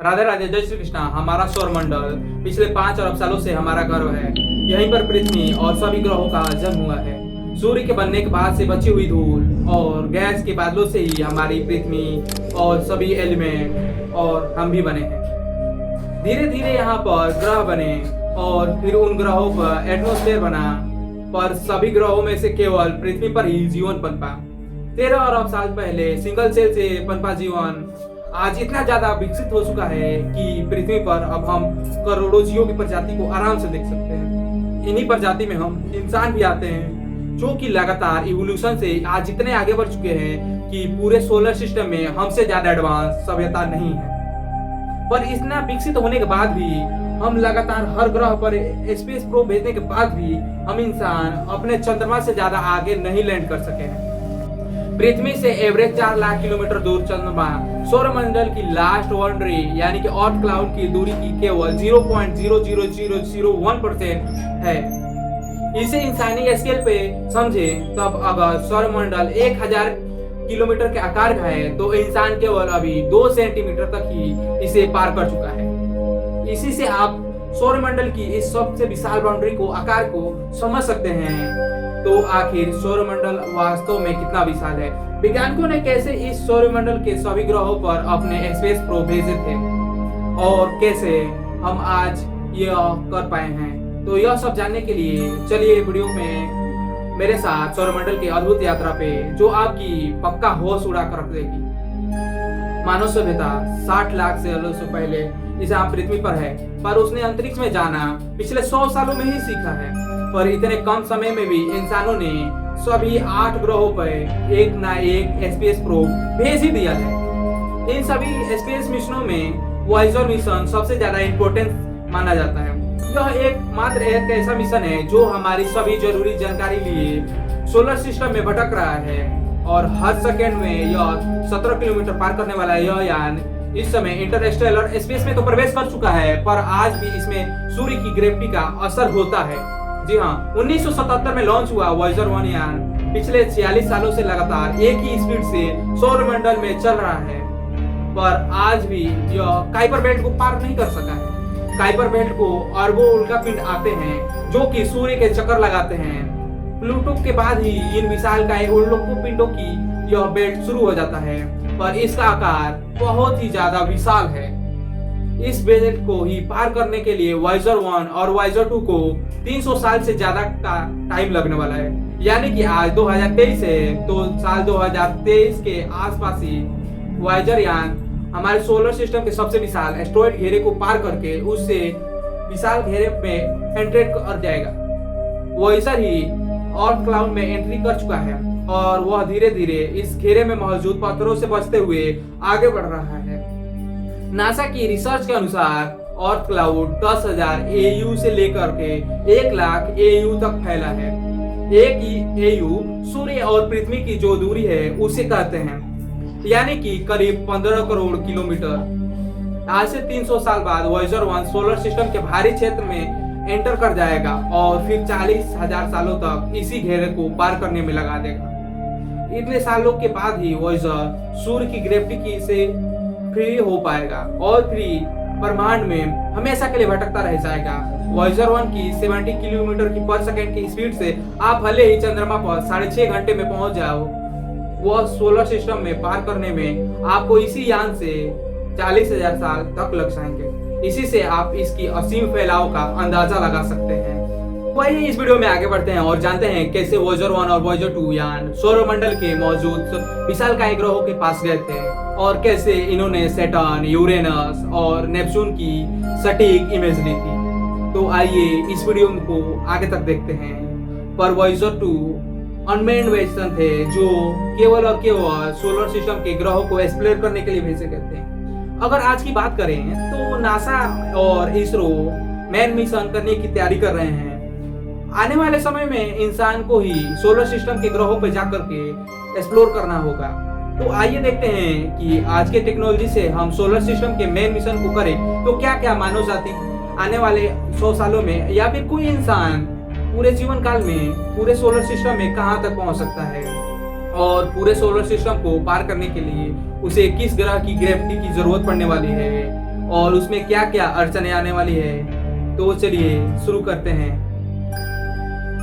राधे राधे, जय श्री कृष्णा। हमारा सौरमंडल पिछले 5 अरब सालों से हमारा गर्व है। यहीं पर पृथ्वी और सभी ग्रहों का जन्म हुआ है। सूर्य के बनने के बाद से बची हुई धूल और गैस के बादलों से ही हमारी पृथ्वी और सभी एलिमेंट और हम भी बने हैं। धीरे धीरे यहाँ पर ग्रह बने और फिर उन ग्रहों पर एटमॉस्फेयर बना, पर सभी ग्रहों में से केवल पृथ्वी पर ही जीवन पनपा। 13 अरब साल पहले सिंगल सेल से पनपा जीवन आज इतना ज्यादा विकसित हो चुका है कि पृथ्वी पर अब हम करोड़ों जीवों की प्रजाति को आराम से देख सकते हैं। इन्हीं प्रजाति में हम इंसान भी आते हैं, जो कि लगातार इवोल्यूशन से आज इतने आगे बढ़ चुके हैं कि पूरे सोलर सिस्टम में हमसे ज्यादा एडवांस सभ्यता नहीं है। पर इतना विकसित होने के बाद भी हम लगातार हर ग्रह पर स्पेस प्रोब भेजने के बाद भी हम इंसान अपने चंद्रमा से ज्यादा आगे नहीं लैंड कर सके हैं। पृथ्वी से एवरेज 4 लाख किलोमीटर दूर चंद्रमा सौरमंडल की लास्ट बाउंड्री यानी कि ऑर्थ क्लाउड की दूरी की केवल 0.00001% है। इसे इंसानी स्केल पे समझे तब अगर सौरमंडल 1000 किलोमीटर के आकार का है तो इंसान केवल अभी 2 सेंटीमीटर तक ही इसे पार कर चुका है। इसी से आप सौरमंडल की इस सबसे विशाल बाउंड्री को आकार को समझ सकते हैं। तो आखिर सौरमंडल वास्तव में कितना विशाल है? वैज्ञानिकों ने कैसे इस सौरमंडल के सभी ग्रहों पर अपने स्पेस प्रोब भेजे थे और कैसे हम आज यह कर पाए हैं, तो यह सब जानने के लिए चलिए वीडियो में मेरे साथ सौरमंडल की अद्भुत यात्रा पे, जो आपकी पक्का होश उड़ा कर रख देगी। मानव सभ्यता 60 लाख सालों से पहले इस पृथ्वी पर है, पर उसने अंतरिक्ष में जाना पिछले 100 सालों में ही सीखा है। पर इतने कम समय में भी इंसानों ने सभी 8 ग्रहों पर एक ना एक स्पेस प्रोब भेज ही दिया है। इन सभी स्पेस मिशनों में वॉयेजर मिशन सबसे ज्यादा इम्पोर्टेंट माना जाता है। यह एकमात्र एक ऐसा मिशन है जो हमारी सभी जरूरी जानकारी लिए सोलर सिस्टम में भटक रहा है और हर सेकेंड में यह 17 किलोमीटर पार करने वाला यह यान इस समय इंटरस्टेलर स्पेस में तो प्रवेश कर चुका है, पर आज भी इसमें सूर्य की ग्रेविटी का असर होता है। जी हाँ, 1977 में लॉन्च हुआ वॉयेजर 1 यान पिछले 46 सालों से लगातार एक ही स्पीड से सौरमंडल में चल रहा है, पर आज भी यह काइपर बेल्ट को पार नहीं कर सका है। काइपर बेल्ट को अरबों उल्कापिंड आते हैं जो कि सूर्य के चक्कर लगाते हैं। प्लूटो के बाद ही इन विशालकाय उल्कापिंडों की यह बेल्ट शुरू हो जाता है, पर इसका आकार बहुत ही ज्यादा विशाल है। इस बेल्ट को ही पार करने के लिए वॉयेजर 1 और वॉयेजर 2 को 300 साल से ज्यादा का टाइम लगने वाला है। यानी कि आज 2023 है, तो साल 2023 के आसपास ही वॉयेजर यान हमारे सोलर सिस्टम के सबसे विशाल एस्टेरॉयड घेरे को पार करके उससे विशाल घेरे में एंटर कर जाएगा। वॉयेजर ही ऑर्थ क्लाउड में एंट्री कर चुका है और वह धीरे धीरे इस घेरे में मौजूद पत्थरों से बचते हुए आगे बढ़ रहा है। नासा की रिसर्च के अनुसार ऑर्थ क्लाउड 10,000 AU से लेकर के 1 लाख AU तक फैला है। एक AU सूर्य और पृथ्वी की जो दूरी है उसे कहते हैं, यानी कि करीब 15 करोड़ किलोमीटर। आज से 300 साल बाद वॉयेजर 1 सोलर सिस्टम के भारी क्षेत्र में एंटर कर जाएगा और फिर 40,000 सालों तक इसी घेरे को पार करने में लगा देगा। इतने सालों के बाद ही वॉयेजर सूर्य की ग्रेविटी से फ्री हो पाएगा और फ्री ब्रह्मांड में हमेशा के लिए भटकता रह जाएगा। वॉयेजर 1 की 70 किलोमीटर की पर सेकंड की स्पीड से आप भले ही चंद्रमा पर 6.5 घंटे में पहुंच जाओ, वह सोलर सिस्टम में पार करने में आपको इसी यान से 40,000 साल तक लग जाएंगे। इसी से आप इसकी असीम फैलाव का अंदाजा लगा सकते हैं। वही इस वीडियो में आगे बढ़ते हैं और जानते हैं कैसे वॉयेजर 1 और वॉयेजर 2 यान सौरमंडल के मौजूद विशालकाय ग्रहों के पास गए थे और कैसे इन्होंने सैटर्न, यूरेनस और नेपच्यून की सटीक इमेज ली थी। तो आइए इस वीडियो को आगे तक देखते हैं। पर वॉयेजर 2 अनमेन्ड मिशन थे जो केवल और केवल सोलर सिस्टम के ग्रहों को एक्सप्लोर करने के लिए भेजे गए थे। अगर आज की बात करें तो नासा और इसरो मैन मिशन करने की तैयारी कर रहे हैं। आने वाले समय में इंसान को ही सोलर सिस्टम के ग्रहों पर जाकर के एक्सप्लोर करना होगा। तो आइए देखते हैं कि आज के टेक्नोलॉजी से हम सोलर सिस्टम के मेन मिशन को करें तो क्या क्या मानव जाति आने वाले 100 सालों में या फिर कोई इंसान पूरे जीवन काल में पूरे सोलर सिस्टम में कहां तक पहुंच सकता है और पूरे सोलर सिस्टम को पार करने के लिए उसे किस ग्रह की ग्रेविटी की जरूरत पड़ने वाली है और उसमें क्या क्या अड़चने आने वाली है, तो चलिए शुरू करते हैं।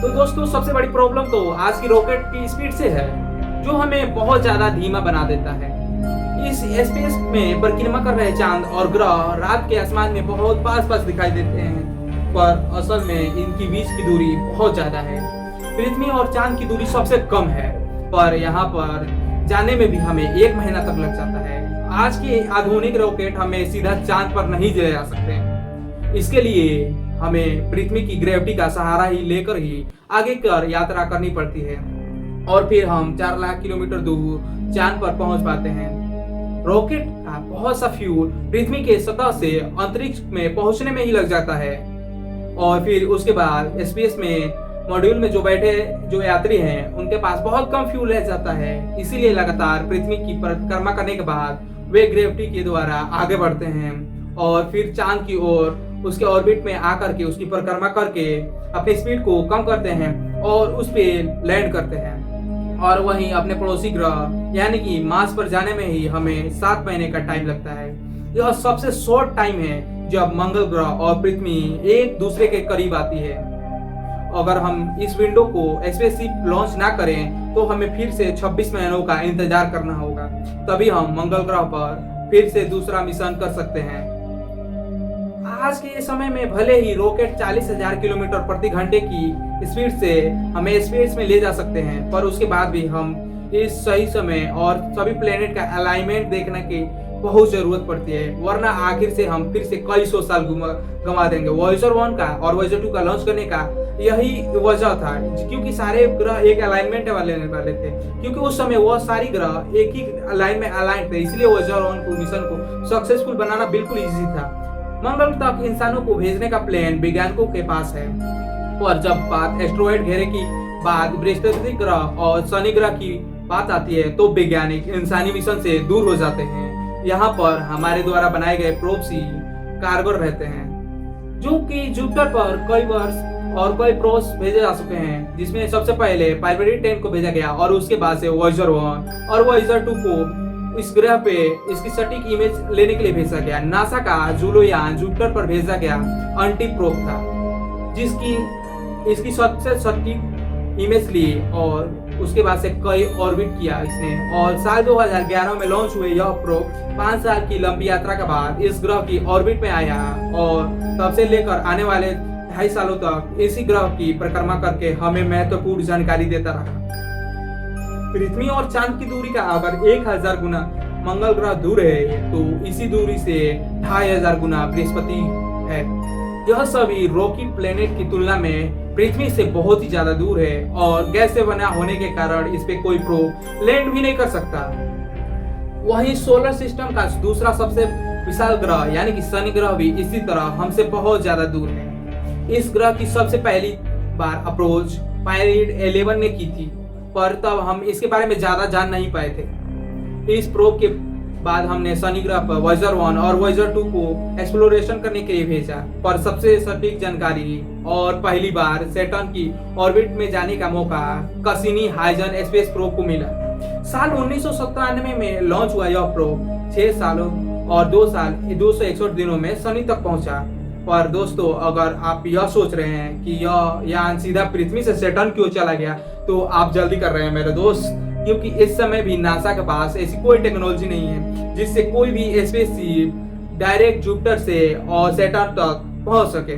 तो दोस्तों, सबसे बड़ी प्रॉब्लम तो आज की रॉकेट की स्पीड से है, जो हमें बहुत ज्यादा धीमा बना देता है। इस स्पेस में परिक्रमा कर रहे चांद और ग्रह रात के आसमान में बहुत पास पास दिखाई देते हैं, पर असल में इनकी बीच की दूरी बहुत ज्यादा है। पृथ्वी और चांद की दूरी सबसे कम है, पर यहाँ पर जाने में भी हमें 1 महीना तक लग जाता है। आज की आधुनिक रॉकेट हमें सीधा चांद पर नहीं ले जा सकते। इसके लिए हमें पृथ्वी की ग्रेविटी का सहारा ही लेकर ही आगे कर यात्रा करनी पड़ती है, और फिर हम 4 लाख किलोमीटर दूर चांद पर पहुंच पाते हैं। रॉकेट का बहुत सा फ्यूल पृथ्वी के सतह से अंतरिक्ष में पहुंचने में ही लग जाता है, और फिर उसके बाद स्पेस में मॉड्यूल में जो यात्री हैं उनके पास बहुत कम फ्यूल रह जाता है। इसीलिए लगातार पृथ्वी की परिक्रमा करने के बाद वे ग्रेविटी के द्वारा आगे बढ़ते हैं और फिर चांद की ओर उसके ऑर्बिट में आकर के उसकी परिक्रमा करके अपनी स्पीड को कम करते हैं और उस पे लैंड करते हैं। और वहीं अपने पड़ोसी ग्रह यानी कि मार्स पर जाने में ही हमें 7 महीने का टाइम लगता है। यह सबसे शॉर्ट टाइम है जब मंगल ग्रह और पृथ्वी एक दूसरे के करीब आती है। अगर हम इस विंडो को स्पेसशिप लॉन्च ना करें तो हमें फिर से 26 महीनों का इंतजार करना होगा, तभी हम मंगल ग्रह पर फिर से दूसरा मिशन कर सकते हैं। आज के समय में भले ही रॉकेट 40,000 किलोमीटर प्रति घंटे की स्पीड से हमें स्पेस में ले जा सकते हैं, पर उसके बाद भी हम इस सही समय और सभी प्लेनेट का अलाइनमेंट देखने की बहुत जरूरत पड़ती है, वरना आखिर से हम फिर से कई सौ साल गंवा देंगे। वॉयेजर 1 का और वॉयेजर 2 का लॉन्च करने का यही वजह था, क्योंकि सारे ग्रह एक अलाइनमेंट वाले थे, क्योंकि उस समय वह सारी ग्रह एक ही लाइन में अलाइन थे, इसलिए वॉयेजर 1 को मिशन को सक्सेसफुल बनाना बिल्कुल इजी था। मंगल तक इंसानों को भेजने का प्लान वैज्ञानिकों के पास है, और जब बात एस्ट्रॉयड घेरे की बात बृहस्पति ग्रह और शनि ग्रह की बात आती है तो वैज्ञानिक इंसानी मिशन से दूर हो जाते हैं। यहाँ पर हमारे द्वारा बनाए गए प्रोब्स ही कारगर रहते हैं, जो कि जुपिटर पर कई वर्ष और कई प्रोब्स भेजे जा चुके हैं, जिसमें सबसे पहले पाइलरी 10 को भेजा गया और उसके बाद से वॉयेजर 1 और वॉयेजर 2 को इस ग्रह पे इसकी सटीक इमेज लेने के लिए भेजा गया। नासा का जूलो यान जुपिटर पर भेजा गया अंटी प्रोब था, जिसकी इसकी सबसे सटीक इमेज ली और उसके बाद से कई ऑर्बिट किया इसने, और साल 2011 में लॉन्च हुए यह प्रोब 5 साल की लंबी यात्रा के बाद इस ग्रह की ऑर्बिट में आया, और तब से लेकर आने वाले 2.5 सालों तक इसी ग्रह की परिक्रमा करके हमें महत्वपूर्ण जानकारी देता रहा। पृथ्वी और चांद की दूरी का अगर 1000 गुना मंगल ग्रह दूर है, तो इसी दूरी से 2500 गुना बृहस्पति है। यह सभी रॉकी प्लेनेट की तुलना में पृथ्वी से बहुत ही ज्यादा दूर है, और गैस से बना होने के कारण इस पे कोई प्रोब लैंड भी नहीं कर सकता। वहीं सोलर सिस्टम का दूसरा सबसे विशाल ग्रह यानी कि शनि ग्रह भी इसी तरह हमसे बहुत ज्यादा दूर है। इस ग्रह की सबसे पहली बार अप्रोच पायलट 11 ने की थी, पर तब हम इसके बारे में ज्यादा जान नहीं पाए थे। इस प्रोब के बाद हमने शनि ग्रह पर वॉयेजर 1 और वॉयेजर 2 को एक्सप्लोरेशन करने के लिए भेजा, पर सबसे सटीक जानकारी और पहली बार सैटर्न की ऑर्बिट में जाने का मौका कैसिनी हाइजन स्पेस प्रोब को मिला। साल 1997 में लॉन्च हुआ यह प्रोब 6 सालों और 2 साल 261 दिनों में शनि तक पहुंचा। पर दोस्तों, अगर आप यह सोच रहे हैं कि यह यान सीधा पृथ्वी से सैटर्न क्यों चला गया, तो आप जल्दी कर रहे हैं मेरे दोस्त, क्योंकि इस समय भी नासा के पास ऐसी कोई टेक्नोलॉजी नहीं है जिससे कोई भी स्पेसशिप डायरेक्ट जुपिटर से और सैटर्न तक पहुंच सके।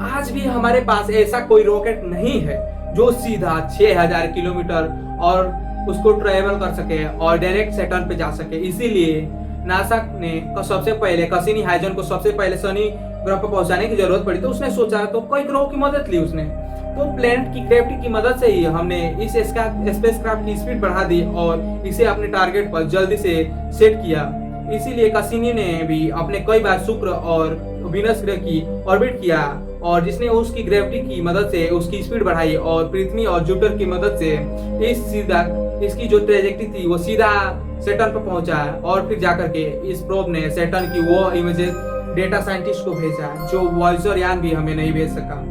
आज भी हमारे पास ऐसा कोई रॉकेट नहीं है जो सीधा 6000 किलोमीटर और उसको ट्रेवल कर सके और डायरेक्ट सैटर्न पे जा सके। इसीलिए नासा ने सबसे पहले कैसिनी हाइजन को सबसे पहले शनि ग्रह पर पहुंचाने की जरूरत पड़ी, तो उसने सोचा तो कई ग्रहों की मदद ली उसने, तो प्लैनेट की ग्रेविटी की मदद से ही हमने इस स्पेसक्राफ्ट की स्पीड बढ़ा दी और इसे अपने टारगेट पर जल्दी से सेट किया। इसीलिए कैसिनी ने भी अपने कई बार शुक्र और वीनस ग्रह की ऑर्बिट किया, और जिसने उसकी ग्रेविटी की मदद से उसकी स्पीड बढ़ाई, और पृथ्वी और जुपिटर की मदद से इसकी जो ट्रेजेक्टरी थी वो सीधा सैटर्न पर पहुंचा, और फिर जाकर के इस प्रोब ने सैटर्न की वो इमेजेस डेटा साइंटिस्ट को भेजा जो वॉयेजर यान भी हमें नहीं भेज सका।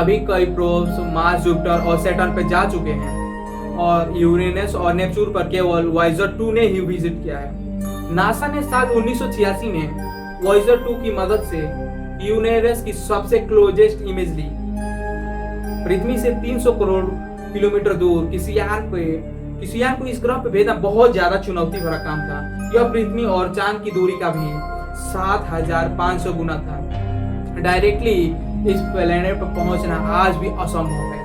अभी कई प्रोब्स मार्स, जुपिटर और सैटर्न पे जा चुके हैं, और यूरेनस और नेपच्यून पर केवल वॉयेजर 2 ने ही विजिट किया है। नासा ने साल 1986 में वॉयेजर 2 की मदद से यूरेनस की सबसे क्लोजेस्ट इमेज ली। पृथ्वी से 300 करोड़ किलोमीटर दूर किसी यान को इस ग्रह पे भेजना बहुत ज्यादा चुनौती भरा काम था। यह पृथ्वी और चांद की दूरी का भी 7500 गुना था। डायरेक्टली इस प्लेनेट पर पहुंचना आज भी असंभव है।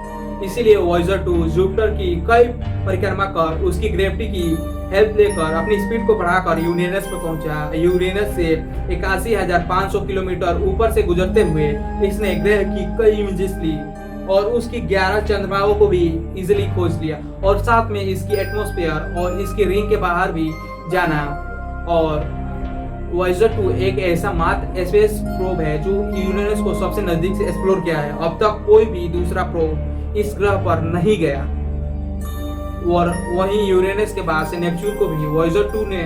इसीलिए वॉयेजर 2 जुपिटर की कई परिक्रमा कर उसकी ग्रेविटी की हेल्प लेकर अपनी स्पीड को बढ़ाकर यूरेनस पर पहुंचा। यूरेनस से 81,500 किलोमीटर ऊपर से गुजरते हुए इसने ग्रह की कई इमेजेस ली और उसकी 11 चंद्रमाओं को भी इजीली खोज लिया और साथ में इसकी एटमॉस्फेयर और इसकी रिंग के बाहर भी जाना। और वॉयेजर 2 एक ऐसा मात्र स्पेस प्रोब है जो यूरेनस को सबसे नजदीक से एक्सप्लोर किया है। अब तक कोई भी दूसरा प्रोब इस ग्रह पर नहीं गया। और वहीं यूरेनस के बाद से नेपच्यून को भी वॉयेजर 2 ने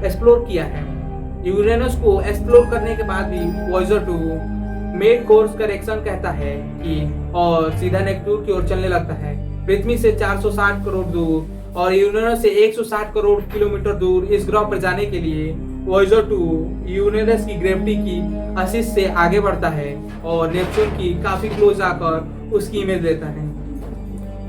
एक्सप्लोर किया है। यूरेनस को एक्सप्लोर करने के बाद भी वॉयेजर 2 मेड कोर्स करेक्शन कहता है कि और सीधा नेपच्यून की ओर चलने लगता है। पृथ्वी से 460 करोड़ दूर और यूरेनस से 160 करोड़ किलोमीटर दूर इस ग्रह पर जाने के लिए वॉयेजर 2 यूरेनस की ग्रेविटी की असिस्ट से आगे बढ़ता है और नेपच्यून की काफी क्लोज आकर उसकी इमेज लेता है।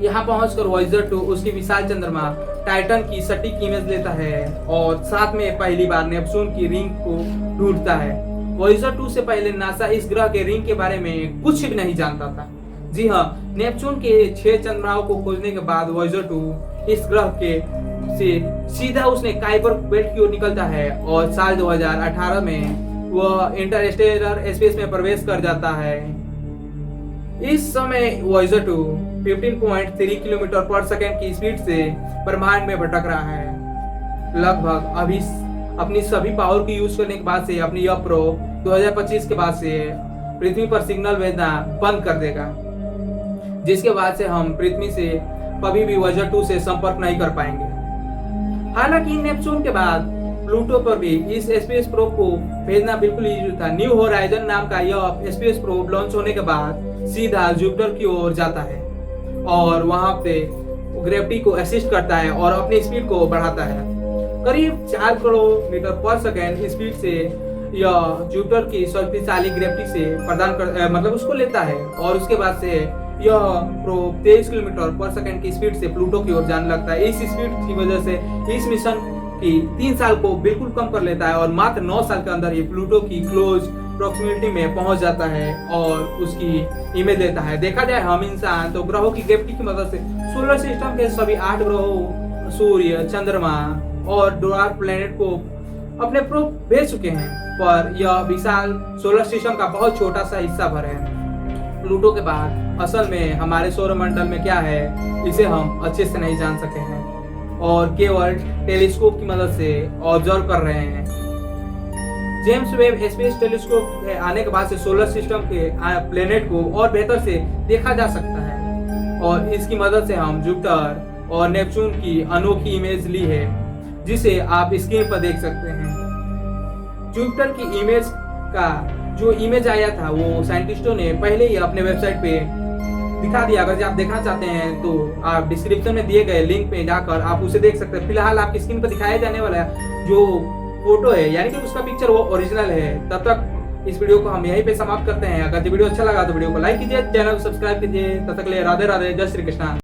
यहाँ पहुंचकर वॉयेजर 2 उसकी विशाल चंद्रमा टाइटन की सटीक इमेज लेता है और साथ में पहली बार नेपच्यून की रिंग को ढूंढता है। वॉयेजर 2 से पहले नासा इस ग्रह के रिंग के बारे में कुछ भी नहीं जानता था। जी हाँ, नेपच्यून के 6 चंद्रमाओं को खोजने के बाद वॉयेजर 2 इस ग्रह के से सीधा उसने काइपर बेल्ट की ओर निकलता है और साल 2018 में वह इंटरस्टेलर स्पेस में प्रवेश कर जाता है। इस समय वॉयेजर 2 15.3 किलोमीटर पर सेकंड की स्पीड से ब्रह्मांड में भटक रहा है। लगभग अभी अपनी सभी पावर की यूज करने के बाद से अपनी यह प्रोब 2025 के बाद से पृथ्वी पर सिग्नल भेजना बंद कर देगा, जिसके बाद से हम पृथ्वी से कभी भी वॉयेजर 2 से संपर्क नहीं कर पाएंगे। हालांकि नेपच्यून के बाद प्लूटो पर भी इस स्पेस प्रोब को भेजना बिल्कुल इजी था। न्यू होराइजन नाम का यह स्पेस प्रोब लॉन्च होने के बाद सीधा जुपिटर की ओर जाता है और वहां पे ग्रेविटी को असिस्ट करता है और अपनी स्पीड को बढ़ाता है। करीब 4 करोड़ मीटर पर सेकेंड स्पीड से यह जुपिटर की शक्तिशाली ग्रेविटी से प्रदान कर मतलब उसको लेता है और उसके बाद से यह प्रोब 23 किलोमीटर पर सेकंड की स्पीड से प्लूटो की ओर जाने लगता है। इस स्पीड की वजह से इस मिशन की 3 साल को बिल्कुल कम कर लेता है और मात्र 9 साल के अंदर ये प्लूटो की क्लोज प्रॉक्सिमिटी में पहुंच जाता है और उसकी इमेज लेता है। देखा जाए हम इंसान तो ग्रहों की ग्रेविटी की मदद से सोलर सिस्टम के सभी 8 ग्रहों, सूर्य, चंद्रमा और ड्वार्फ प्लैनेट को अपने प्रोब भेज चुके हैं, पर यह विशाल सोलर सिस्टम का बहुत छोटा सा हिस्सा भर है। प्लूटो के बाद असल में हमारे सौरमंडल में क्या है इसे हम अच्छे से नहीं जान सके हैं और केवल टेलीस्कोप की मदद से ऑब्जर्व कर रहे हैं। जेम्स वेब स्पेस टेलीस्कोप के आने के बाद से सोलर सिस्टम के प्लेनेट को और बेहतर से देखा जा सकता है और इसकी मदद से हम जुपिटर और नेपच्यून की अनोखी इमेज ली है, जिसे आप स्क्रीन पर देख सकते हैं। जुपिटर की इमेज का जो इमेज आया था वो साइंटिस्टों ने पहले ही अपने वेबसाइट पे दिखा दिया। अगर आप देखना चाहते हैं तो आप डिस्क्रिप्शन में दिए गए लिंक पे जाकर आप उसे देख सकते हैं। फिलहाल आपकी स्क्रीन पर दिखाया जाने वाला जो फोटो है यानी कि उसका पिक्चर वो ओरिजिनल है। तब तक इस वीडियो को हम यहीं पे समाप्त करते हैं। अगर वीडियो अच्छा लगा तो वीडियो को लाइक कीजिए, चैनल को सब्सक्राइब कीजिए। तब तक के लिए राधे राधे, जय श्री कृष्णा।